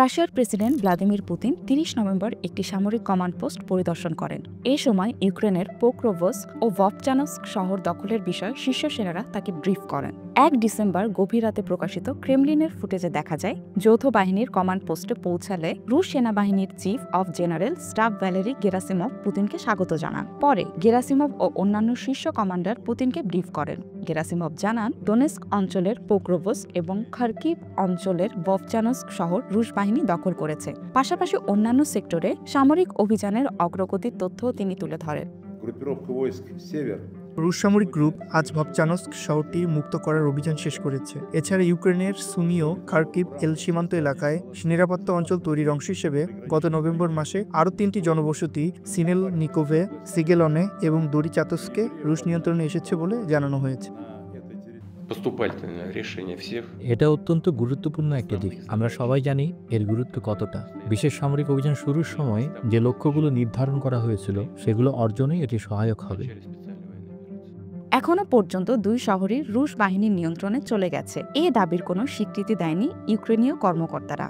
রাশিয়ার president Vladimir Putin ৩০ November একটি সামরিক কমান্ড পোস্ট পরিদর্শন করেন। এ সময় ইউক্রেনের পোক্রোভস্ক ও ভভচানস্ক শহর দখলের বিষয়ে শীর্ষ সেনারা তাকে ব্রিফ করেন। ১ ডিসেম্বর গভীর রাতে প্রকাশিত ক্রেমলিনের ফুটেজে দেখা যায়, যৌথ বাহিনীর কমান্ড পোস্টে পৌঁছালে রুশ সেনাবাহিনীর chief of general staff Valery Gerasimov পুতিনকে স্বাগত জানান। পরে গেরাসিমভ ও অন্যান্য শীর্ষ কমান্ডার পুতিনকে ব্রিফ করেন। গেরাসিমভ জানান, ডোনেস্ক অঞ্চলের পোক্রোভস্ক এবং খার্কিভ অঞ্চলের ভভচানস্ক শহর রুশ বাহিনী দখল করেছে। পাশাপাশি অন্যান্য সেক্টরে সামরিক অভিযানের অগ্রগতির তথ্যও তিনি তুলে ধরেন। রুশ সামরিক গ্রুপ আজ ভভচানস্ক শহরটি মুক্ত করার অভিযান শেষ করেছে। এছাড়া ইউক্রেনের সুমিও খার্কিভ সীমান্ত এলাকায় নিরাপত্তা অঞ্চল তৈরির অংশ হিসেবে গত নভেম্বর মাসে আরও ৩টি জনবসতি সিনেলনিকোভে, সিগেলনে এবং দরিচাতস্কে রুশ নিয়ন্ত্রণে এসেছে বলে জানানো হয়েছে। এটা অত্যন্ত গুরুত্বপূর্ণ একটা দিক। আমরা সবাই জানি এর গুরুত্ব কতটা। বিশেষ সামরিক অভিযান শুরুর সময় যে লক্ষ্যগুলো নির্ধারণ করা হয়েছিল সেগুলো অর্জনে এটি সহায়ক হবে। এখনও পর্যন্ত দুই শহরই রুশ বাহিনীর নিয়ন্ত্রণে চলে গেছে। এ দাবির কোনো স্বীকৃতি দেয়নি ইউক্রেনীয় কর্মকর্তারা।